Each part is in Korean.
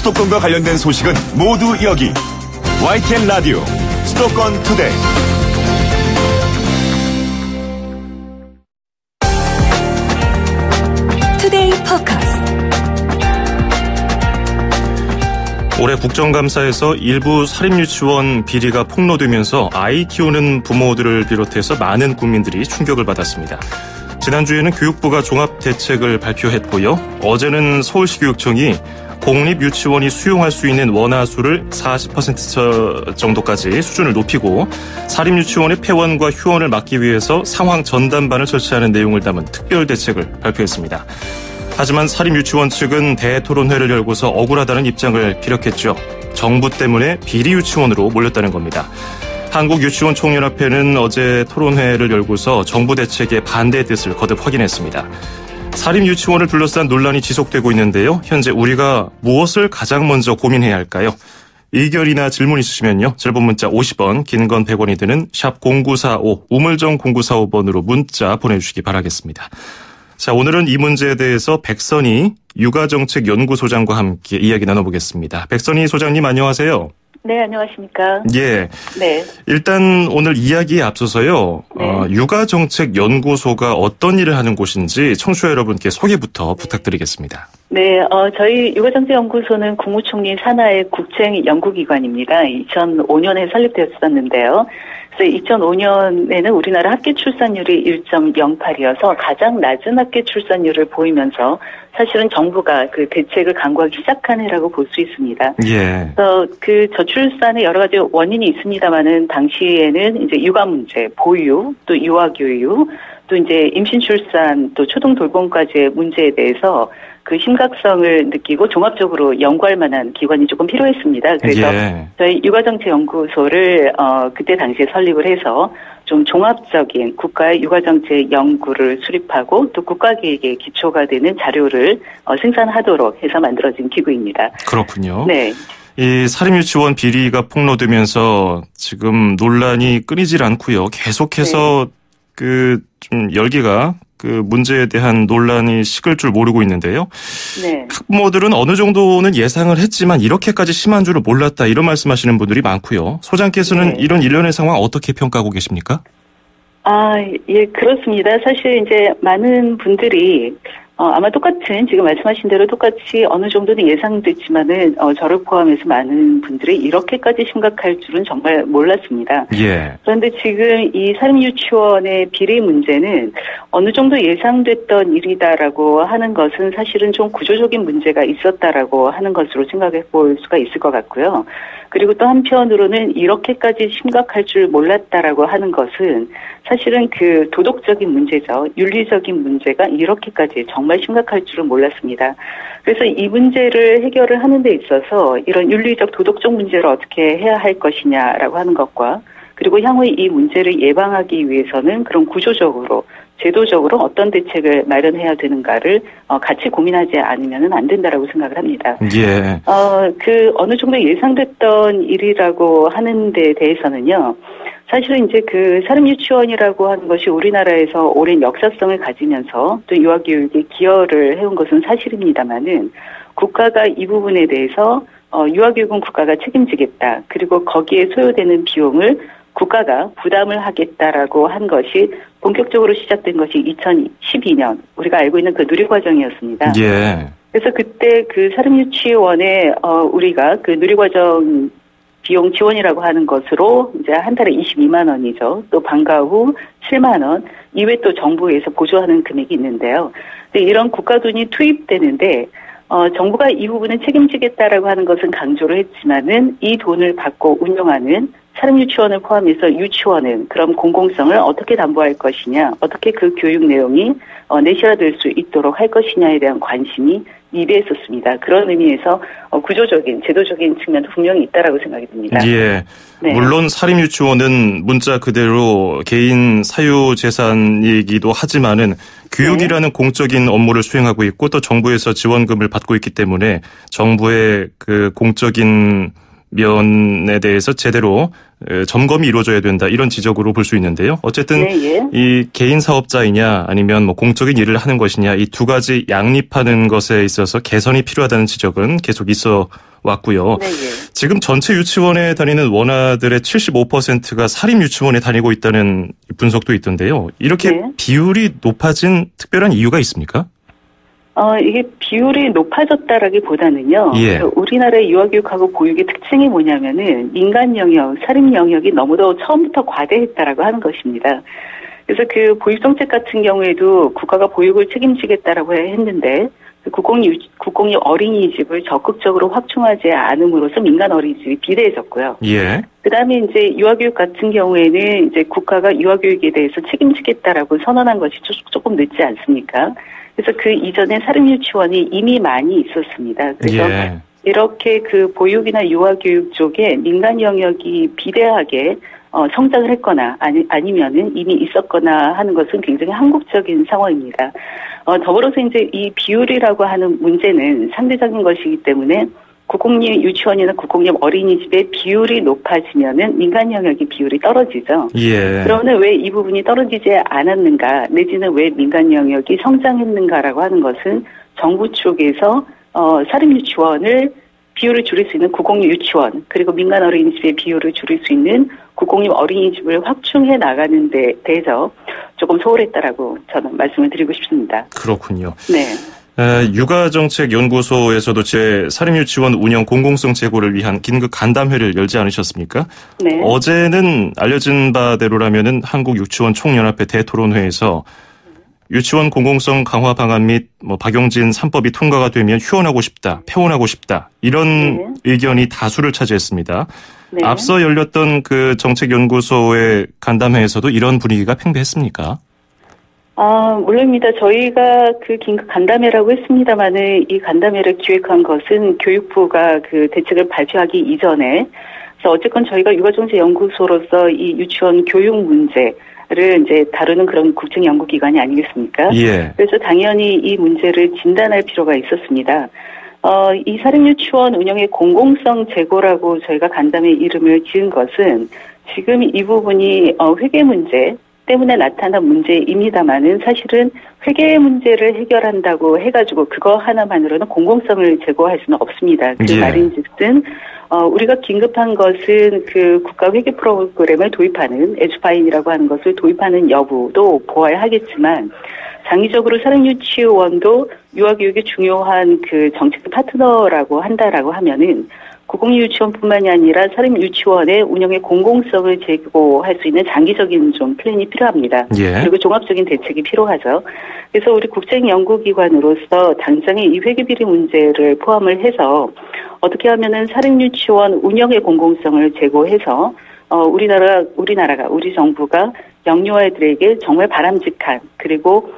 수도권과 관련된 소식은 모두 여기. YTN 라디오 수도권 투데이. 투데이 포커스. 올해 국정감사에서 일부 사립유치원 비리가 폭로되면서 아이 키우는 부모들을 비롯해서 많은 국민들이 충격을 받았습니다. 지난주에는 교육부가 종합대책을 발표했고요. 어제는 서울시 교육청이 공립유치원이 수용할 수 있는 원화수를 40% 정도까지 수준을 높이고 사립유치원의 폐원과 휴원을 막기 위해서 상황 전담반을 설치하는 내용을 담은 특별대책을 발표했습니다. 하지만 사립유치원 측은 대토론회를 열고서 억울하다는 입장을 피력했죠. 정부 때문에 비리유치원으로 몰렸다는 겁니다. 한국유치원총연합회는 어제 토론회를 열고서 정부 대책에 반대의 뜻을 거듭 확인했습니다. 사립유치원을 둘러싼 논란이 지속되고 있는데요. 현재 우리가 무엇을 가장 먼저 고민해야 할까요? 의견이나 질문 있으시면요. 짧은 문자 50원, 긴 건 100원이 드는 샵 0945, 우물정 0945번으로 문자 보내주시기 바라겠습니다. 자, 오늘은 이 문제에 대해서 백선희 육아정책연구소장과 함께 이야기 나눠보겠습니다. 백선희 소장님 안녕하세요. 네, 안녕하십니까. 예. 네. 일단 오늘 이야기에 앞서서요. 네. 육아정책연구소가 어떤 일을 하는 곳인지 청취자 여러분께 소개부터 부탁드리겠습니다. 네, 저희 육아정책연구소는 국무총리 산하의 국책 연구기관입니다. 2005년에 설립되었었는데요. 그래서 2005년에는 우리나라 합계 출산율이 1.08이어서 가장 낮은 합계 출산율을 보이면서 사실은 정부가 그 대책을 강구하기 시작한 해라고 볼 수 있습니다. 예. 그래서 그 저출산에 여러 가지 원인이 있습니다만은 당시에는 이제 육아 문제, 보육, 또 유아교육, 또 이제 임신 출산, 또 초등 돌봄까지의 문제에 대해서 그 심각성을 느끼고 종합적으로 연구할 만한 기관이 조금 필요했습니다. 그래서 저희 육아정책연구소를 그때 당시에 설립을 해서 좀 종합적인 국가의 육아정책 연구를 수립하고 또 국가계획의 기초가 되는 자료를 생산하도록 해서 만들어진 기구입니다. 그렇군요. 네. 이 사립유치원 비리가 폭로되면서 지금 논란이 끊이질 않고요. 계속해서 좀 열기가 문제에 대한 논란이 식을 줄 모르고 있는데요. 네. 학부모들은 어느 정도는 예상을 했지만 이렇게까지 심한 줄은 몰랐다 이런 말씀하시는 분들이 많고요. 소장께서는 네. 이런 일련의 상황 어떻게 평가하고 계십니까? 예, 그렇습니다. 사실 이제 많은 분들이 아마 똑같은 지금 말씀하신 대로 똑같이 어느 정도는 예상됐지만은 저를 포함해서 많은 분들이 이렇게까지 심각할 줄은 정말 몰랐습니다. 예. 그런데 지금 이 사립유치원의 비리 문제는 어느 정도 예상됐던 일이다라고 하는 것은 사실은 좀 구조적인 문제가 있었다라고 하는 것으로 생각해 볼 수가 있을 것 같고요. 그리고 또 한편으로는 이렇게까지 심각할 줄 몰랐다라고 하는 것은 사실은 그 도덕적인 문제죠. 윤리적인 문제가 이렇게까지 정말 심각할 줄은 몰랐습니다. 그래서 이 문제를 해결을 하는 데 있어서 이런 윤리적 도덕적 문제를 어떻게 해야 할 것이냐라고 하는 것과 그리고 향후에 이 문제를 예방하기 위해서는 그런 구조적으로 제도적으로 어떤 대책을 마련해야 되는가를 같이 고민하지 않으면 안 된다라고 생각을 합니다. 예. 어느 정도 예상됐던 일이라고 하는 데 대해서는요. 사실은 이제 그 사립유치원이라고 하는 것이 우리나라에서 오랜 역사성을 가지면서 또 유아교육에 기여를 해온 것은 사실입니다만은 국가가 이 부분에 대해서 유아교육은 국가가 책임지겠다. 그리고 거기에 소요되는 비용을 국가가 부담을 하겠다라고 한 것이 본격적으로 시작된 것이 2012년 우리가 알고 있는 그 누리과정이었습니다. 예. 그래서 그때 그 사립유치원에 우리가 그 누리과정 비용 지원이라고 하는 것으로 이제 한 달에 22만 원이죠. 또 방과 후 7만 원 이외 또 정부에서 보조하는 금액이 있는데요. 근데 이런 국가 돈이 투입되는데 정부가 이 부분은 책임지겠다라고 하는 것은 강조를 했지만은 이 돈을 받고 운영하는 사립유치원을 포함해서 유치원은 그럼 공공성을 어떻게 담보할 것이냐, 어떻게 그 교육 내용이 내실화될 수 있도록 할 것이냐에 대한 관심이 미비했었습니다. 그런 의미에서 구조적인, 제도적인 측면도 분명히 있다라고 생각이 듭니다. 예. 네. 물론 사립유치원은 문자 그대로 개인 사유재산이기도 하지만은 교육이라는 공적인 업무를 수행하고 있고 또 정부에서 지원금을 받고 있기 때문에 정부의 그 공적인 면에 대해서 제대로 점검이 이루어져야 된다 이런 지적으로 볼 수 있는데요. 어쨌든 네, 이 개인 사업자이냐 아니면 뭐 공적인 일을 하는 것이냐 이 두 가지 양립하는 것에 있어서 개선이 필요하다는 지적은 계속 있어 왔고요. 네. 지금 전체 유치원에 다니는 원아들의 75%가 사립 유치원에 다니고 있다는 분석도 있던데요. 이렇게 네. 비율이 높아진 특별한 이유가 있습니까? 이게 비율이 높아졌다라기보다는요. 예. 우리나라의 유아교육하고 보육의 특징이 뭐냐면은 민간 영역, 사립 영역이 너무도 처음부터 과대했다라고 하는 것입니다. 그래서 그 보육 정책 같은 경우에도 국가가 보육을 책임지겠다라고 했는데 국공립 어린이집을 적극적으로 확충하지 않음으로써 민간 어린이집이 비대해졌고요. 예. 그다음에 이제 유아교육 같은 경우에는 이제 국가가 유아교육에 대해서 책임지겠다라고 선언한 것이 조금 늦지 않습니까? 그래서 그 이전에 사립유치원이 이미 많이 있었습니다. 그래서 예. 이렇게 그 보육이나 유아교육 쪽에 민간 영역이 비대하게 성장을 했거나 아니면은 이미 있었거나 하는 것은 굉장히 한국적인 상황입니다. 더불어서 이제 이 비율이라고 하는 문제는 상대적인 것이기 때문에 국공립 유치원이나 국공립 어린이집의 비율이 높아지면은 민간 영역의 비율이 떨어지죠. 예. 그러면 왜 이 부분이 떨어지지 않았는가, 내지는 왜 민간 영역이 성장했는가라고 하는 것은 정부 쪽에서 사립 유치원을 비율을 줄일 수 있는 국공립 유치원, 그리고 민간 어린이집의 비율을 줄일 수 있는 국공립 어린이집을 확충해 나가는 데 대해서 조금 소홀했다라고 저는 말씀을 드리고 싶습니다. 그렇군요. 네. 육아정책연구소에서도 사립유치원 운영 공공성 제고를 위한 긴급 간담회를 열지 않으셨습니까? 네. 어제는 알려진 바대로라면은 한국유치원 총연합회 대토론회에서 유치원 공공성 강화 방안 및 박용진 3법이 통과가 되면 휴원하고 싶다, 폐원하고 싶다 이런 의견이 다수를 차지했습니다. 네. 앞서 열렸던 그 정책연구소의 간담회에서도 이런 분위기가 팽배했습니까? 물론입니다. 저희가 그 긴급 간담회라고 했습니다만은 이 간담회를 기획한 것은 교육부가 그 대책을 발표하기 이전에, 그래서 어쨌건 저희가 육아정책연구소로서 이 유치원 교육 문제를 이제 다루는 그런 국책연구기관이 아니겠습니까? 예. 그래서 당연히 이 문제를 진단할 필요가 있었습니다. 이 사립유치원 운영의 공공성 제고라고 저희가 간담회 이름을 지은 것은 지금 이 부분이 회계 문제 때문에 나타난 문제입니다만은 사실은 회계 문제를 해결한다고 해가지고 그거 하나만으로는 공공성을 제고할 수는 없습니다. 그 예. 말인즉슨 우리가 긴급한 것은 그 국가 회계 프로그램을 도입하는 에듀파인이라고 하는 것을 도입하는 여부도 보아야 하겠지만 장기적으로 사립유치원도 유아교육의 중요한 그 정책 파트너라고 한다라고 하면은 국공립 유치원뿐만이 아니라 사립 유치원의 운영의 공공성을 제고할 수 있는 장기적인 좀 플랜이 필요합니다. 예. 그리고 종합적인 대책이 필요하죠. 그래서 우리 국책연구기관으로서 당장의 이 회계비리 문제를 포함을 해서 어떻게 하면은 사립 유치원 운영의 공공성을 제고해서 우리 정부가 영유아들에게 정말 바람직한 그리고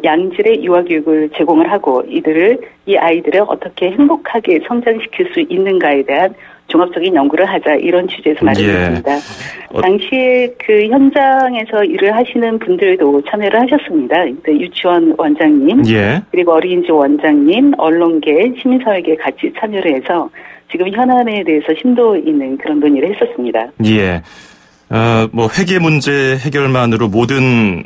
양질의 유아교육을 제공을 하고 이 아이들을 어떻게 행복하게 성장시킬 수 있는가에 대한 종합적인 연구를 하자 이런 취지에서 마련했습니다. 예. 당시에 그 현장에서 일을 하시는 분들도 참여를 하셨습니다. 유치원 원장님, 예. 그리고 어린이집 원장님, 언론계, 시민사회계 같이 참여를 해서 지금 현안에 대해서 심도 있는 그런 논의를 했었습니다. 예. 회계 문제 해결만으로 모든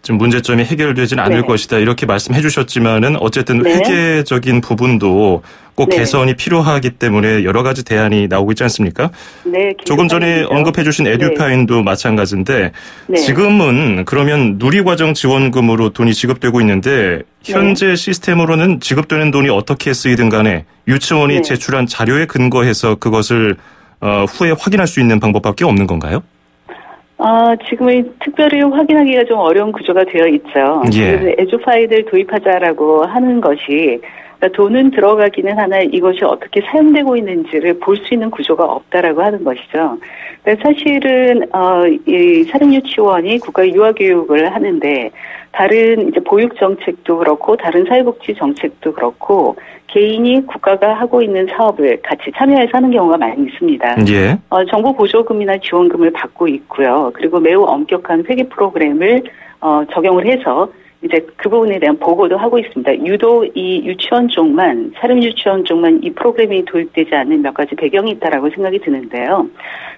좀 문제점이 해결되지는 않을 네. 것이다 이렇게 말씀해 주셨지만은 어쨌든 네. 회계적인 부분도 꼭 네. 개선이 필요하기 때문에 여러 가지 대안이 나오고 있지 않습니까? 네. 조금 전에 기술사입니다. 언급해 주신 에듀파인도 마찬가지인데 네. 지금은 그러면 누리과정 지원금으로 돈이 지급되고 있는데 현재 시스템으로는 지급되는 돈이 어떻게 쓰이든 간에 유치원이 네. 제출한 자료에 근거해서 그것을 후에 확인할 수 있는 방법밖에 없는 건가요? 지금은 특별히 확인하기가 좀 어려운 구조가 되어 있죠. 예. 에듀파이를 도입하자라고 하는 것이 그러니까 돈은 들어가기는 하나 이것이 어떻게 사용되고 있는지를 볼 수 있는 구조가 없다라고 하는 것이죠. 그러니까 사실은 이 사립유치원이 국가 유아교육을 하는데 다른 이제 보육 정책도 그렇고 다른 사회복지 정책도 그렇고 개인이 국가가 하고 있는 사업을 같이 참여해서 하는 경우가 많이 있습니다. 예. 정부 보조금이나 지원금을 받고 있고요. 그리고 매우 엄격한 회계 프로그램을 적용을 해서 이제 그 부분에 대한 보고도 하고 있습니다. 유독 이 유치원 쪽만, 사립 유치원 쪽만 이 프로그램이 도입되지 않는 몇 가지 배경이 있다라고 생각이 드는데요.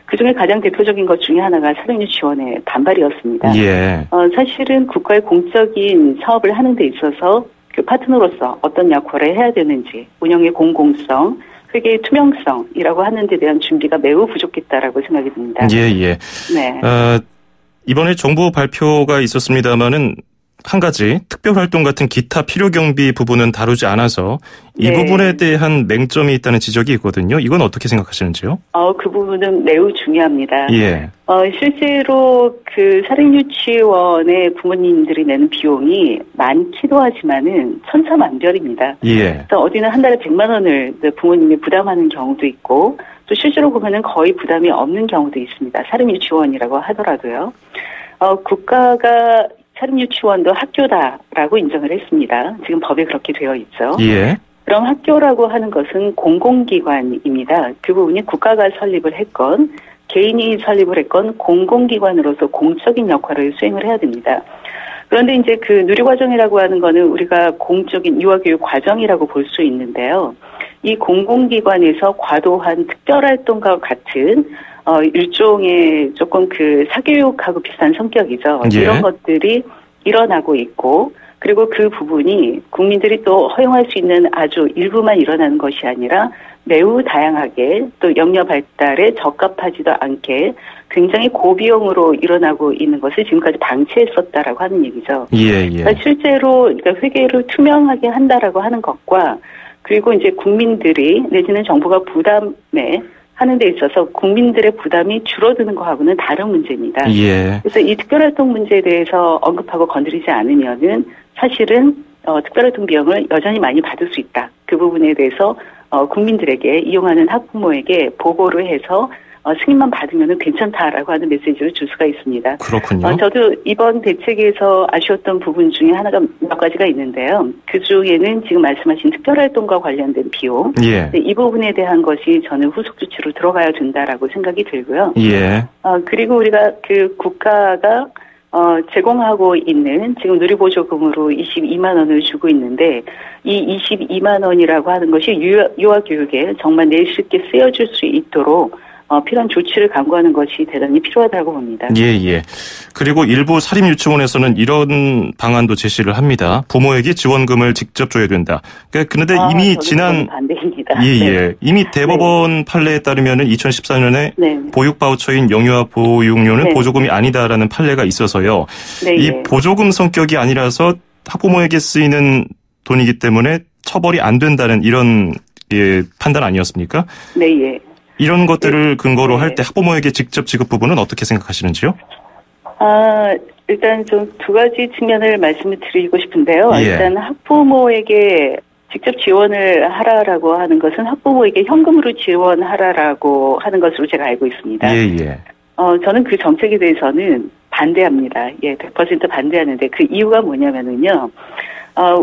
그중에 가장 대표적인 것 중에 하나가 사립 유치원의 반발이었습니다. 예. 사실은 국가의 공적인 사업을 하는 데 있어서 그 파트너로서 어떤 역할을 해야 되는지, 운영의 공공성, 회계의 투명성이라고 하는 데 대한 준비가 매우 부족했다라고 생각이 듭니다. 예, 예. 네. 이번에 정부 발표가 있었습니다마는 한 가지 특별활동 같은 기타 필요 경비 부분은 다루지 않아서 이 네. 부분에 대한 맹점이 있다는 지적이 있거든요. 이건 어떻게 생각하시는지요? 그 부분은 매우 중요합니다. 예. 실제로 그 사립유치원의 부모님들이 내는 비용이 많기도 하지만은 천차만별입니다. 예. 그래서 어디는 한 달에 100만 원을 부모님이 부담하는 경우도 있고 또 실제로 보면은 거의 부담이 없는 경우도 있습니다. 사립유치원이라고 하더라도요. 국가가 사립유치원도 학교다라고 인정을 했습니다. 지금 법에 그렇게 되어 있죠. 예. 그럼 학교라고 하는 것은 공공기관입니다. 그 부분이 국가가 설립을 했건 개인이 설립을 했건 공공기관으로서 공적인 역할을 수행을 해야 됩니다. 그런데 이제 그 누리과정이라고 하는 거는 우리가 공적인 유아교육 과정이라고 볼 수 있는데요. 이 공공기관에서 과도한 특별활동과 같은 일종의 조금 그 사교육하고 비슷한 성격이죠. 예. 이런 것들이 일어나고 있고 그리고 그 부분이 국민들이 또 허용할 수 있는 아주 일부만 일어나는 것이 아니라 매우 다양하게 또 영역 발달에 적합하지도 않게 굉장히 고비용으로 일어나고 있는 것을 지금까지 방치했었다라고 하는 얘기죠. 예, 예. 그러니까 실제로 그러니까 회계를 투명하게 한다라고 하는 것과 그리고 이제 국민들이 내지는 정부가 부담에 하는 데 있어서 국민들의 부담이 줄어드는 거하고는 다른 문제입니다. 예. 그래서 이 특별활동 문제에 대해서 언급하고 건드리지 않으면은 사실은 특별활동 비용을 여전히 많이 받을 수 있다. 그 부분에 대해서 국민들에게 이용하는 학부모에게 보고를 해서 승인만 받으면 괜찮다라고 하는 메시지를 줄 수가 있습니다. 그렇군요. 저도 이번 대책에서 아쉬웠던 부분 중에 하나가 몇 가지가 있는데요. 그 중에는 지금 말씀하신 특별활동과 관련된 비용. 예. 이 부분에 대한 것이 저는 후속 조치로 들어가야 된다라고 생각이 들고요. 예. 그리고 우리가 그 국가가 제공하고 있는 지금 누리보조금으로 22만 원을 주고 있는데 이 22만 원이라고 하는 것이 유아교육에 정말 내실있게 쓰여질 수 있도록 필요한 조치를 강구하는 것이 대단히 필요하다고 봅니다. 예, 예. 그리고 일부 사립유치원에서는 이런 방안도 제시를 합니다. 부모에게 지원금을 직접 줘야 된다. 그런데 이미 지난 반대입니다. 예, 예. 네. 이미 대법원 판례에 따르면은 2014년에 네. 보육 바우처인 영유아 보육료는 네. 보조금이 아니다라는 판례가 있어서요. 네, 이 예. 보조금 성격이 아니라서 학부모에게 쓰이는 돈이기 때문에 처벌이 안 된다는 이런 판단 아니었습니까? 네, 예. 이런 것들을 근거로 네. 할 때 학부모에게 직접 지급 부분은 어떻게 생각하시는지요? 일단 좀 두 가지 측면을 말씀을 드리고 싶은데요. 예. 일단 학부모에게 직접 지원을 하라라고 하는 것은 학부모에게 현금으로 지원하라라고 하는 것으로 제가 알고 있습니다. 예, 예. 저는 그 정책에 대해서는 반대합니다. 예, 100% 반대하는데 그 이유가 뭐냐면은요.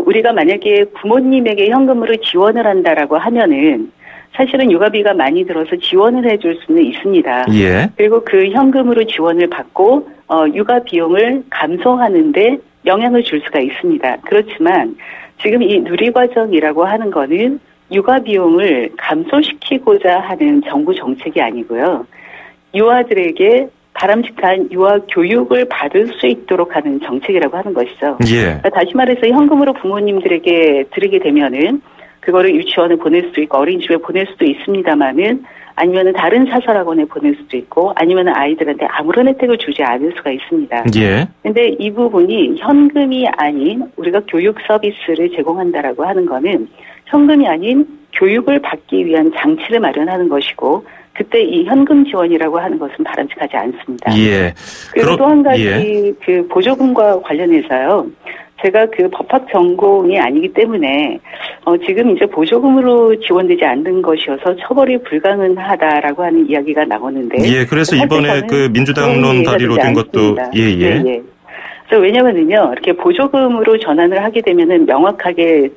우리가 만약에 부모님에게 현금으로 지원을 한다라고 하면은 사실은 육아비가 많이 들어서 지원을 해줄 수는 있습니다. 예. 그리고 그 현금으로 지원을 받고 육아 비용을 감소하는데 영향을 줄 수가 있습니다. 그렇지만 지금 이 누리과정이라고 하는 거는 육아 비용을 감소시키고자 하는 정부 정책이 아니고요. 유아들에게 바람직한 유아 교육을 받을 수 있도록 하는 정책이라고 하는 것이죠. 예. 그러니까 다시 말해서 현금으로 부모님들에게 드리게 되면은 그거를 유치원에 보낼 수도 있고 어린이집에 보낼 수도 있습니다만은 아니면은 다른 사설학원에 보낼 수도 있고 아니면은 아이들한테 아무런 혜택을 주지 않을 수가 있습니다. 예. 근데 이 부분이 현금이 아닌 우리가 교육 서비스를 제공한다라고 하는 거는 현금이 아닌 교육을 받기 위한 장치를 마련하는 것이고 그때 이 현금 지원이라고 하는 것은 바람직하지 않습니다. 예. 그리고 또 한 가지 그 보조금과 관련해서요. 제가 그 법학 전공이 아니기 때문에 지금 이제 보조금으로 지원되지 않는 것이어서 처벌이 불가능하다라고 하는 이야기가 나오는데 예, 그래서 이번에 그 민주당론 발의로 된 것도 예. 예. 그래서 왜냐면은요, 이렇게 보조금으로 전환을 하게 되면은 명확하게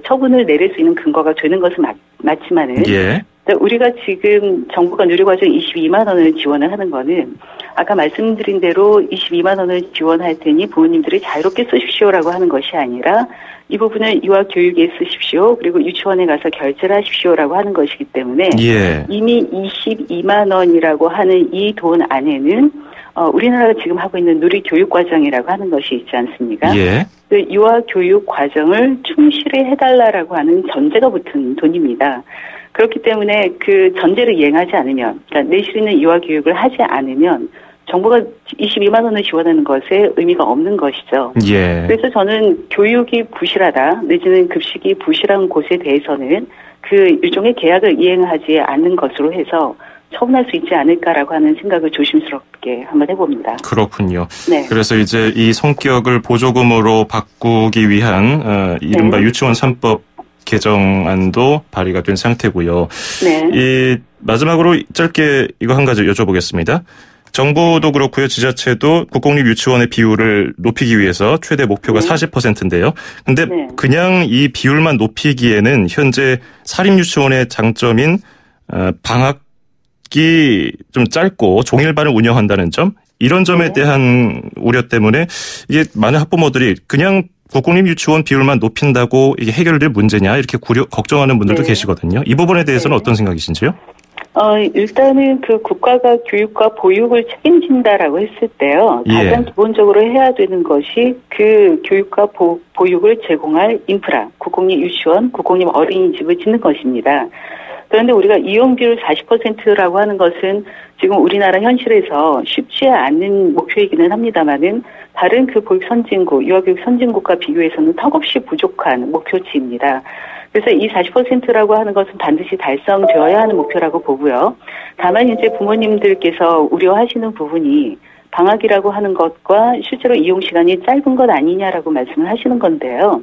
처분을 내릴 수 있는 근거가 되는 것은 맞지만은 예. 우리가 지금 정부가 누리과정 22만 원을 지원을 하는 거는 아까 말씀드린 대로 22만 원을 지원할 테니 부모님들이 자유롭게 쓰십시오라고 하는 것이 아니라 이 부분을 유아 교육에 쓰십시오. 그리고 유치원에 가서 결제를 하십시오라고 하는 것이기 때문에 예. 이미 22만 원이라고 하는 이 돈 안에는 우리나라가 지금 하고 있는 누리교육과정이라고 하는 것이 있지 않습니까? 예. 그 유아교육 과정을 충실히 해달라고 하는 전제가 붙은 돈입니다. 그렇기 때문에 그 전제를 이행하지 않으면, 그러니까 내실 있는 유아교육을 하지 않으면 정부가 22만 원을 지원하는 것에 의미가 없는 것이죠. 예. 그래서 저는 교육이 부실하다, 내지는 급식이 부실한 곳에 대해서는 그 일종의 계약을 이행하지 않는 것으로 해서 처분할 수 있지 않을까라고 하는 생각을 조심스럽게 한번 해봅니다. 그렇군요. 네. 그래서 이제 이 성격을 보조금으로 바꾸기 위한 이른바 유치원 3법 개정안도 발의가 된 상태고요. 네. 이 마지막으로 짧게 이거 한 가지 여쭤보겠습니다. 정부도 그렇고요. 지자체도 국공립 유치원의 비율을 높이기 위해서 최대 목표가 40%인데요. 근데 그냥 이 비율만 높이기에는 현재 사립유치원의 장점인 방학이 좀 짧고 종일반을 운영한다는 점, 이런 점에 대한 우려 때문에 이게 많은 학부모들이 그냥 국공립 유치원 비율만 높인다고 이게 해결될 문제냐 이렇게 걱정하는 분들도 계시거든요. 이 부분에 대해서는 어떤 생각이신지요? 일단은 그 국가가 교육과 보육을 책임진다라고 했을 때요. 가장 기본적으로 해야 되는 것이 그 교육과 보육을 제공할 인프라, 국공립 유치원, 국공립 어린이집을 짓는 것입니다. 그런데 우리가 이용 비율 40%라고 하는 것은 지금 우리나라 현실에서 쉽지 않은 목표이기는 합니다만은 다른 그 보육 선진국, 유아교육 선진국과 비교해서는 턱없이 부족한 목표치입니다. 그래서 이 40%라고 하는 것은 반드시 달성되어야 하는 목표라고 보고요. 다만 이제 부모님들께서 우려하시는 부분이 방학이라고 하는 것과 실제로 이용 시간이 짧은 것 아니냐라고 말씀을 하시는 건데요.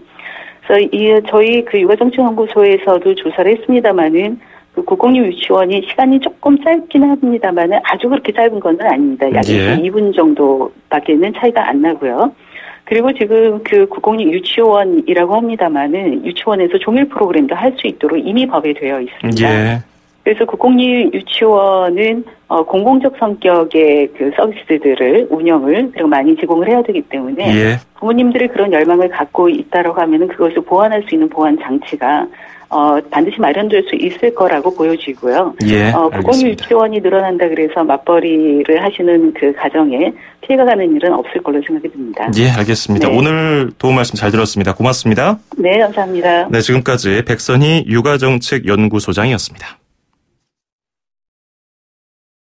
그래서 저희 그 육아정책연구소에서도 조사를 했습니다만은 그 국공립 유치원이 시간이 조금 짧긴 합니다만은 아주 그렇게 짧은 건 아닙니다. 약 2분 정도밖에는 차이가 안 나고요. 그리고 지금 그 국공립 유치원이라고 합니다만은 유치원에서 종일 프로그램도 할 수 있도록 이미 법에 되어 있습니다. 그래서 국공립 유치원은 공공적 성격의 그 서비스들을 운영을 그리고 많이 제공을 해야 되기 때문에 부모님들이 그런 열망을 갖고 있다라고 하면은 그것을 보완할 수 있는 보완 장치가 반드시 마련될 수 있을 거라고 보여지고요. 국공립 유치원이 늘어난다 그래서 맞벌이를 하시는 그 가정에 피해가 가는 일은 없을 걸로 생각이 듭니다. 예, 알겠습니다. 오늘 도움 말씀 잘 들었습니다. 고맙습니다. 네, 감사합니다. 네, 지금까지 백선희 육아정책연구소장이었습니다.